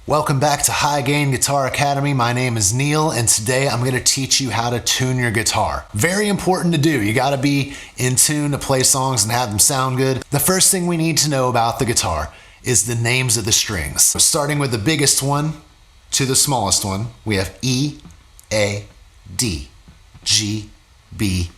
Welcome back to High Gain Guitar Academy. My name is Neil, and today I'm going to teach you how to tune your guitar. Very important to do. You got to be in tune to play songs and have them sound good. The first thing we need to know about the guitar is the names of the strings. So starting with the biggest one to the smallest one, we have E, A, D, G, B,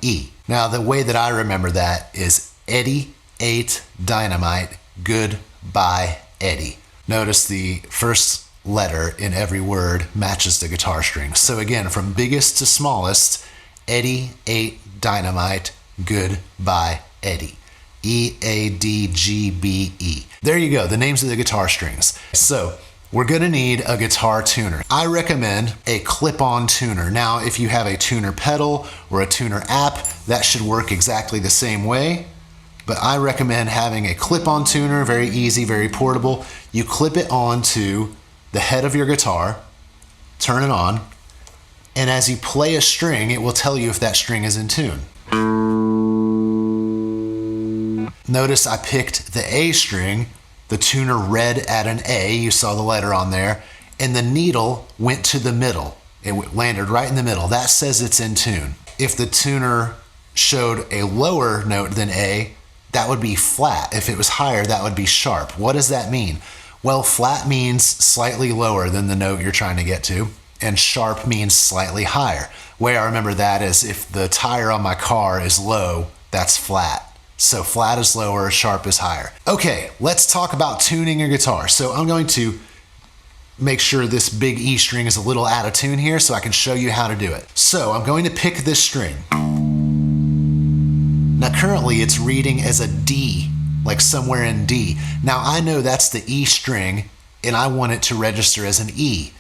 E. Now the way that I remember that is Eddie ate dynamite, goodbye Eddie. Notice the first letter in every word matches the guitar strings. So again, from biggest to smallest, Eddie ate dynamite, goodbye Eddie. E, A, D, G, B, E. There you go, the names of the guitar strings. So we're gonna need a guitar tuner. I recommend a clip-on tuner. Now, if you have a tuner pedal or a tuner app, that should work exactly the same way. But I recommend having a clip-on tuner, very easy, very portable. You clip it onto the head of your guitar, turn it on, and as you play a string, it will tell you if that string is in tune. Notice I picked the A string, the tuner read at an A, you saw the letter on there, and the needle went to the middle. It landed right in the middle. That says it's in tune. If the tuner showed a lower note than A, that would be flat. If it was higher, that would be sharp. What does that mean? Well, flat means slightly lower than the note you're trying to get to, and sharp means slightly higher. The way I remember that is if the tire on my car is low, that's flat. So flat is lower, sharp is higher. Okay, let's talk about tuning your guitar. So I'm going to make sure this big E string is a little out of tune here so I can show you how to do it. So I'm going to pick this string. Now currently it's reading as a D, like somewhere in D. Now I know that's the E string and I want it to register as an E.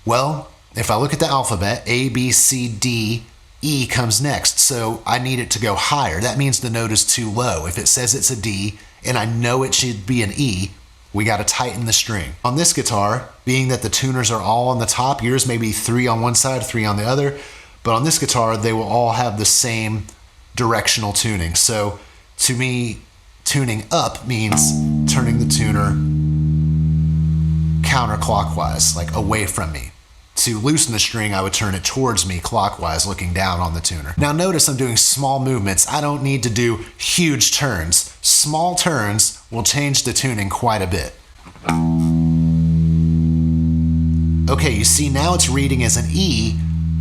Well, if I look at the alphabet, A, B, C, D, E comes next, so I need it to go higher. That means the note is too low. If it says it's a D and I know it should be an E, we got to tighten the string. On this guitar, being that the tuners are all on the top, yours may be 3 on one side, 3 on the other, but on this guitar, they will all have the same directional tuning. So to me, tuning up means turning the tuner counterclockwise, like away from me. To loosen the string, I would turn it towards me clockwise, looking down on the tuner. Now notice I'm doing small movements. I don't need to do huge turns. Small turns will change the tuning quite a bit. Okay, you see now it's reading as an E,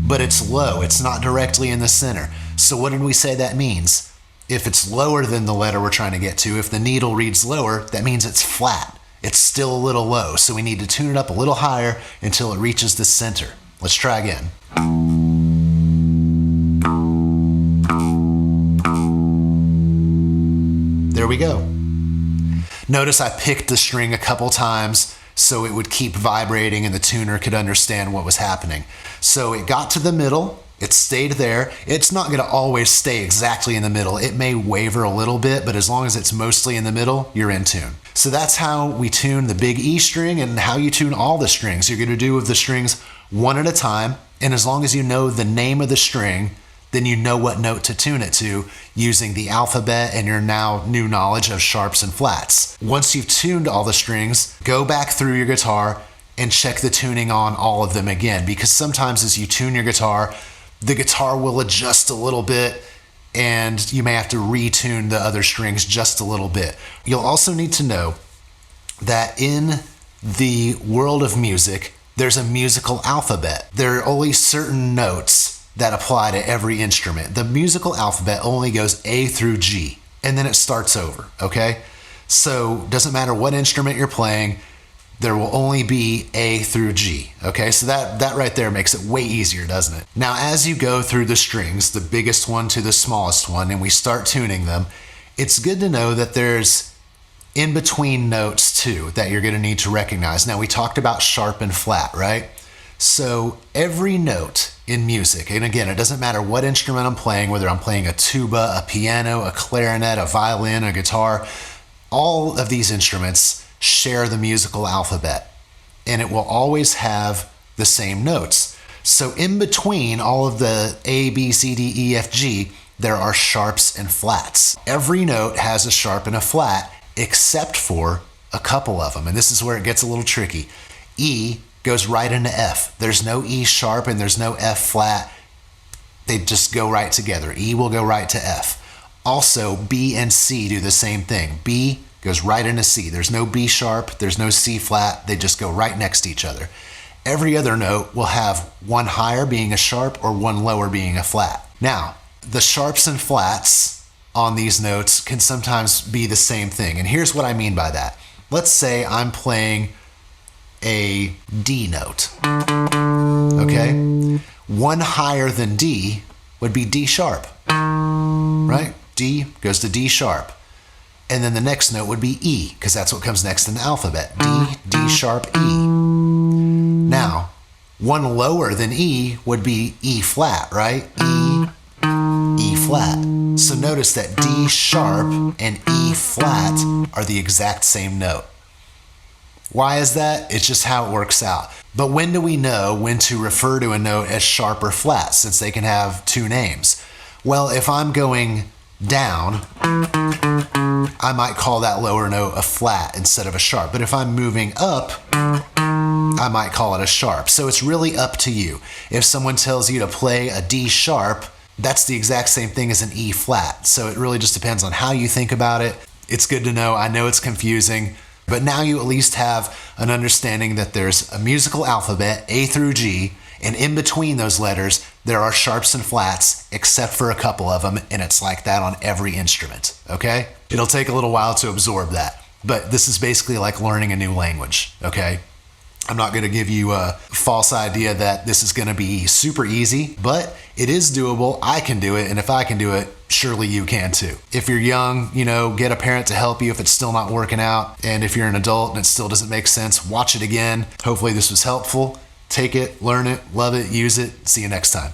but it's low. It's not directly in the center. So what did we say that means? If it's lower than the letter we're trying to get to, if the needle reads lower, that means it's flat. It's still a little low, so we need to tune it up a little higher until it reaches the center. Let's try again. There we go. Notice I picked the string a couple times so it would keep vibrating and the tuner could understand what was happening. So it got to the middle, it stayed there. It's not gonna always stay exactly in the middle. It may waver a little bit, but as long as it's mostly in the middle, you're in tune. So that's how we tune the big E string and how you tune all the strings. You're gonna do with the strings one at a time, and as long as you know the name of the string, then you know what note to tune it to using the alphabet and your now new knowledge of sharps and flats. Once you've tuned all the strings, go back through your guitar and check the tuning on all of them again, because sometimes as you tune your guitar, the guitar will adjust a little bit and you may have to retune the other strings just a little bit. You'll also need to know that in the world of music, there's a musical alphabet. There are only certain notes that apply to every instrument. The musical alphabet only goes A through G, and then it starts over, okay? So doesn't matter what instrument you're playing, there will only be A through G, okay? So that right there makes it way easier, doesn't it? Now, as you go through the strings, the biggest one to the smallest one, and we start tuning them, it's good to know that there's in-between notes too that you're gonna need to recognize. Now, we talked about sharp and flat, right? So every note in music, and again, it doesn't matter what instrument I'm playing, whether I'm playing a tuba, a piano, a clarinet, a violin, a guitar, all of these instruments share the musical alphabet, and it will always have the same notes. So in between all of the A, B, C, D, E, F, G, there are sharps and flats. Every note has a sharp and a flat, except for a couple of them, and this is where it gets a little tricky. E goes right into F. There's no E sharp and there's no F flat. They just go right together. E will go right to F. Also, B and C do the same thing. B goes right into C. There's no B sharp, there's no C flat. They just go right next to each other. Every other note will have one higher being a sharp or one lower being a flat. Now, the sharps and flats on these notes can sometimes be the same thing. And here's what I mean by that. Let's say I'm playing a D note, okay? One higher than D would be D sharp, right? D goes to D sharp. And then the next note would be E, because that's what comes next in the alphabet. D, D sharp, E. Now, one lower than E would be E flat, right? E, E flat. So notice that D sharp and E flat are the exact same note. Why is that? It's just how it works out. But when do we know when to refer to a note as sharp or flat, since they can have two names? Well, if I'm going down, I might call that lower note a flat instead of a sharp. But if I'm moving up, I might call it a sharp. So it's really up to you. If someone tells you to play a D sharp, that's the exact same thing as an E flat. So it really just depends on how you think about it. It's good to know. I know it's confusing, but now you at least have an understanding that there's a musical alphabet, A through G, and in between those letters, there are sharps and flats, except for a couple of them, and it's like that on every instrument, okay? It'll take a little while to absorb that, but this is basically like learning a new language, okay? I'm not gonna give you a false idea that this is gonna be super easy, but it is doable. I can do it, and if I can do it, surely you can too. If you're young, get a parent to help you if it's still not working out, and if you're an adult and it still doesn't make sense, watch it again. Hopefully this was helpful. Take it, learn it, love it, use it. See you next time.